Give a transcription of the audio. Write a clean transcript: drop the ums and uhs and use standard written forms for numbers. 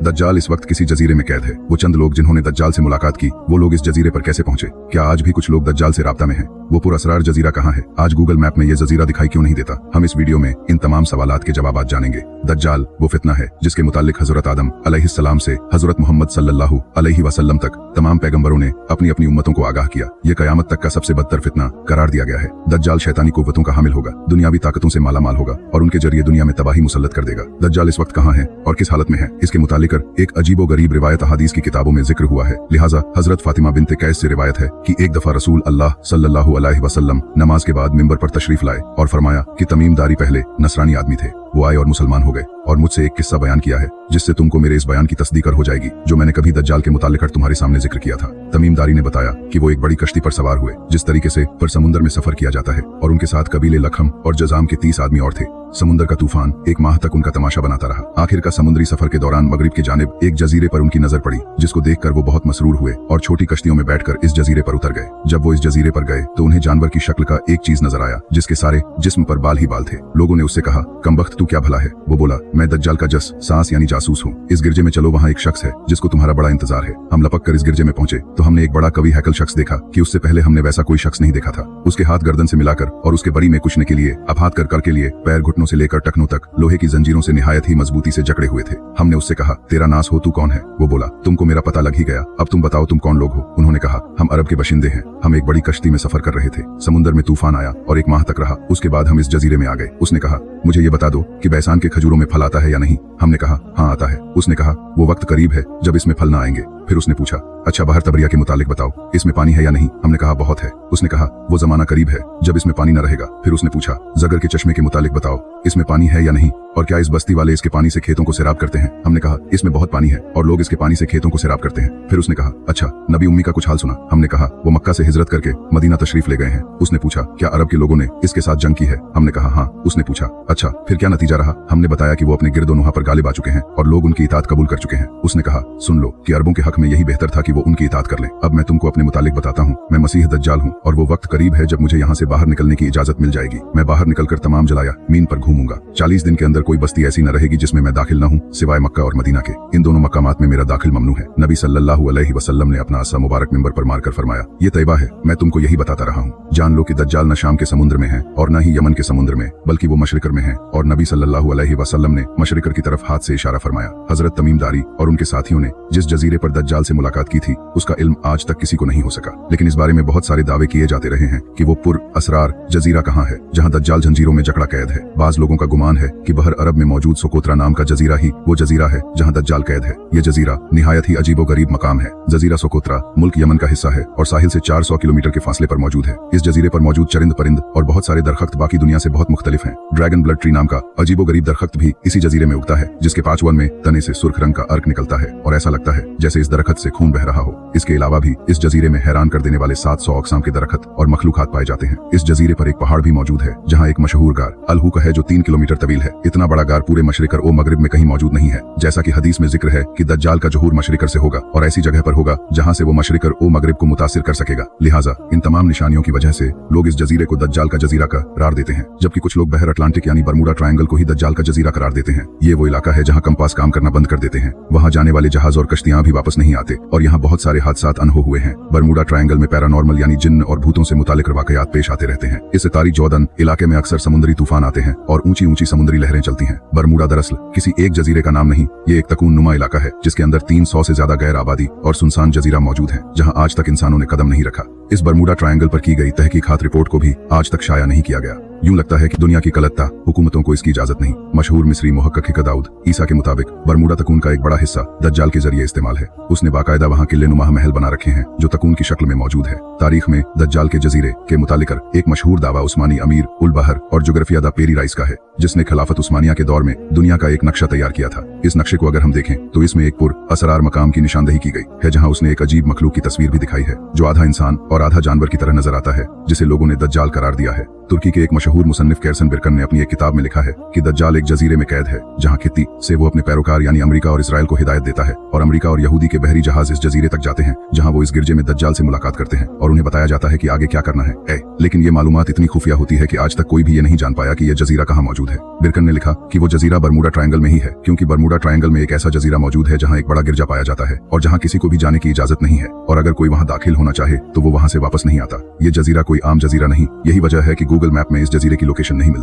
दज्जाल इस वक्त किसी जजीरे में कैद है। वो चंद लोग जिन्होंने दज्जाल से मुलाकात की, वो लोग इस जजीरे पर कैसे पहुंचे? क्या आज भी कुछ लोग दज्जाल से राब्ता में हैं? वो पुरअसरार जजीरा कहाँ है? आज गूगल मैप में ये जजीरा दिखाई क्यों नहीं देता? हम इस वीडियो में इन तमाम सवालात के जवाब जानेंगे। दज्जाल वो फितना है जिसके मुतालिक हजरत आदम अलैहिस्सलाम से हजरत मोहम्मद सल्लल्लाहु अलैहि वसल्लम तक तमाम पैगंबरों ने अपनी अपनी उम्मतों को आगाह किया। ये कयामत तक का सबसे बदतर फितना करार दिया गया है। दज्जाल शैतानी कुव्वतों का हामिल होगा, दुनियावी ताकतों से मालामाल होगा और उनके जरिए दुनिया में तबाही मुसल्लत कर देगा। दज्जाल इस वक्त कहाँ है और किस हालत में है, इसके मुतालिक एक अजीबो गरीब रिवायत हदीस की किताबों में जिक्र हुआ है। लिहाजा हजरत फातिमा बिन्ते कैस से रिवायत है कि एक दफा रसूल अल्लाह सल्लल्लाहु अलैहि वसल्लम नमाज के बाद मिंबर पर तशरीफ लाए और फरमाया कि तमीमदारी पहले नसरानी आदमी थे, वो आए और मुसलमान हो गए और मुझसे एक किस्सा बयान किया है जिससे तुमको मेरे इस बयान की तस्दीक हो जाएगी जो मैंने कभी दज्जाल के मुतालिक तुम्हारे सामने जिक्र किया था। तमीमदारी ने बताया कि वो एक बड़ी कश्ती पर सवार हुए जिस तरीके से पर समुद्र में सफर किया जाता है और उनके साथ कबीले लखम और जजाम के 30 आदमी और थे। समुद्र का तूफान एक माह तक उनका तमाशा बनाता रहा। आखिर का समुद्री सफर के दौरान मगरिब की जानिब एक जजीरे पर उनकी नजर पड़ी जिसको देखकर वो बहुत मसरूर हुए और छोटी कश्तियों में बैठकर इस जजीरे पर उतर गए। जब वो इस जजीरे पर गए तो उन्हें जानवर की शक्ल का एक चीज नजर आया जिसके सारे जिस्म पर बाल ही बाल थे। लोगों ने उससे कहा, कमबख्त तू क्या भला है? वो बोला, मैं दज्जाल का सांस यानी जासूस हूँ। इस गिरजे में चलो, वहाँ एक शख्स है जिसको तुम्हारा बड़ा इंतजार है। हम लपक कर इस गिरजे में पहुंचे तो हमने एक बड़ा कवि हैकल शख्स देखा कि उससे पहले हमने वैसा कोई शख्स नहीं देखा था। उसके हाथ गर्दन से मिलाकर और उसके बरी में कुचने के लिए अब हाथ कर के लिए पैर घुटनों से लेकर टखनों तक लोहे की जंजीरों से निहायत ही मजबूती से जकड़े हुए थे। हमने उससे कहा, तेरा नास हो, तू कौन है? वो बोला, तुमको मेरा पता लग ही गया, अब तुम बताओ तुम कौन लोग हो? उन्होंने कहा, हम अरब के बशिंदे हैं। हम एक बड़ी कश्ती में सफर कर रहे थे, समुद्र में तूफान आया और एक माह तक रहा। उसके बाद हम इस जजीरे में आ गए। उसने कहा, मुझे ये बता दो कि बैसान के खजूरों में फल आता है या नहीं? हमने कहा, हाँ आता है। उसने कहा, वो वक्त करीब है जब इसमें फल न आएंगे। फिर उसने पूछा, अच्छा बहर तबरिया के मुतालिक बताओ, इसमें पानी है या नहीं? हमने कहा, बहुत है। उसने कहा, वो जमाना करीब है जब इसमें पानी न रहेगा। फिर उसने पूछा, जगर के चश्मे के मुतालिक बताओ, इसमें पानी है या नहीं? और क्या इस बस्ती वाले इसके पानी से खेतों को सैराब करते हैं? हमने कहा, इसमें बहुत पानी है और लोग इसके पानी से खेतों को सैराब करते हैं। फिर उसने कहा, अच्छा नबी उम्मी का कुछ हाल सुना? हमने कहा, वो मक्का से हिजरत करके मदीना तशरीफ ले गए हैं। उसने पूछा, क्या अरब के लोगों ने इसके साथ जंग की है? हमने कहा, हाँ। उसने पूछा, अच्छा फिर क्या नतीजा रहा? हमने बताया कि वो अपने गिरदोनुहा पर गालिब आ चुके हैं और लोग उनकी इताअत कबूल कर चुके हैं। उसने कहा, सुन लो कि अरबों के हक में यही बेहतर था कि वो उनकी इताअत कर लें। अब मैं तुमको अपने मुतालिक बताता हूँ। मैं मसीह दज्जाल हूँ और वो वक्त करीब है जब मुझे यहाँ से बाहर निकलने की इजाजत मिल जाएगी। मैं बाहर निकलकर तमाम जलाया मीन पर घूमूंगा। 40 दिन के अंदर कोई बस्ती ऐसी न रहेगी जिसमें मैं दाखिल न हूँ सिवाय मक्का और मदीना के। इन दोनों मकामात में मेरा दाखिल ममनू है। नबी सल्लल्लाहु अलैहि वसल्लम ने अपना असा मुबारक मिंबर पर मारकर फरमाया, ये तैबा है, मैं तुमको यही बताता रहा हूँ। जान लो कि दज्जाल न शाम के समुद्र में है और न ही यमन के समुद्र में, बल्कि वो मशरिकर में है। और नबी सल्लल्लाहु अलैहि वसल्लम ने मशरिकर की तरफ हाथ से इशारा फरमाया। हजरत तमीमदारी और उनके साथियों ने जिस जजीरे पर दज्जाल से मुलाकात की थी उसका इल्म आज तक किसी को नहीं हो सका, लेकिन इस बारे में बहुत सारे दावे किए जाते रहे हैं कि वो पुर असरार जजीरा कहाँ है जहाँ दज्जाल जंजीरों में जकड़ा कैद है। बाज लोगों का गुमान है कि बहर अरब में मौजूद सोकोत्रा नाम का जजीरा ही वो जजीरा है जहाँ दज्जाल कैद है। ये जजीरा निहायत ही अजीबो गरीब मकाम है। जजीरा सोकोत्रा मुल्क यमन का हिस्सा है और साहिल से 400 किलोमीटर के फासले पर मौजूद है। इस जजीरे पर मौजूद चरिंद परिंद और बहुत सारे दरख्त बाकी दुनिया से बहुत मुख्तलिफ हैं। ड्रैगन ब्लड ट्री नाम का अजीबो गरीब दरख्त भी इसी जजीरे में उगता है जिसके पांचवन में तने से सुर्ख रंग का अर्क निकलता है और ऐसा लगता है जैसे इस दरख्त से खून बह रहा हो। इसके अलावा भी इस जजीरे में हैरान कर देने वाले 700 अक़साम के दरख्त और मखलूकात पाए जाते हैं। इस जजीरे पर एक पहाड़ भी मौजूद है जहाँ एक मशहूर गार अल-हुक है जो 3 किलोमीटर तवील है। इतना बड़ा गार पूरे मशरिकर ओ मगरिब में कहीं मौजूद नहीं है। जैसा कि हदीस में जिक्र है कि दज्जाल का ज़ुहूर मशरिकर से होगा और ऐसी जगह पर होगा जहाँ से वो मशरिकर ओ मगरिब को मुतासिर कर सकेगा। लिहाजा इन तमाम निशानियों की वजह से लोग इस जजीरे को दज्जाल का जजीरा करार देते हैं, जबकि कुछ लोग बहर अटलांटिक यानी बरमूडा ट्रायंगल को ही दज्जाल का जजीरा करार देते हैं। ये वो इलाका है जहाँ कंपास काम करना बंद कर देते हैं। वहाँ जाने वाले जहाज और कश्तियां भी वापस नहीं आते और यहाँ बहुत सारे हादसात अनहो हुए हैं। बरमूडा ट्रायंगल में पैरानॉर्मल यानी जिन्न और भूतों से मुतालिक वाकयात पेश आते रहते हैं। इस तारी जौदन इलाके में अक्सर समुद्री तूफान आते हैं और ऊंची ऊंची समुद्री लहरें चलती हैं। बरमूडा दरअसल किसी एक जजीरे का नाम नहीं, ये एक तकून नुमा इलाका है जिसके अंदर 300 से ज्यादा गैर आबादी और सुनसान जजीरा मौजूद है जहाँ आज तक इंसानों ने कदम नहीं रखा। इस बरमूडा ट्रायंगल पर की गई तहकीकात रिपोर्ट को भी आज तक शाया नहीं किया गया। यूं लगता है कि दुनिया की कलत्ता हुकूमतों को इसकी इजाजत नहीं। मशहूर मिस्री मुहक्किक दाऊद ईसा के मुताबिक बरमूडा तकून का एक बड़ा हिस्सा दज्जाल के जरिए इस्तेमाल है। उसने बाकायदा वहाँ किले नुमा महल बना रखे हैं जो तकून की शक्ल में मौजूद है। तारीख में दज्जाल के जजीरे के मुतालिक एक मशहूर दावा उस्मानी अमीर उल बहर और जोग्राफिया दा पेरी राइस का है जिसने खिलाफत उस्मानिया के दौर में दुनिया का एक नक्शा तैयार किया था। इस नक्शे को अगर हम देखें तो इसमें एक पुर असरार मकाम की निशानदेही की गई है जहाँ उसने एक अजीब मखलूक की तस्वीर भी दिखाई है जो आधा इंसान और आधा जानवर की तरह नजर आता है जिसे लोगों ने दज्जाल करार दिया है। तुर्की के एक मशहूर मुसन्निफ कैरसन बिरकन ने अपनी एक किताब में लिखा है कि दज्जाल एक जजीरे में कैद है जहां खित्ती से वो अपने पैरोकार यानी अमेरिका और इसराइल को हिदायत देता है और अमेरिका और यहूदी के बहरी जहाज इस जजीरे तक जाते हैं जहां वो इस गिरजे में दज्जाल से मुलाकात करते हैं और उन्हें बताया जाता है कि आगे क्या करना है। लेकिन ये मालूमात इतनी खुफिया होती है कि आज तक कोई भी ये नहीं जान पाया कि यह जजीरा कहाँ मौजूद है। बिरकन ने लिखा कि वो जजीरा बरमूडा ट्रायंगल में ही है, क्योंकि बरमूडा ट्रायंगल में एक ऐसा जजीरा मौजूद है जहां एक बड़ा गिरजा पाया जाता है और जहां किसी को भी जाने की इजाजत नहीं है, और अगर कोई वहां दाखिल होना चाहे तो वो वहां से वापस नहीं आता। ये जजीरा कोई आम जजीरा नहीं, यही वजह है कि गूगल मैप में इस जजीरे की लोकेशन नहीं मिलती।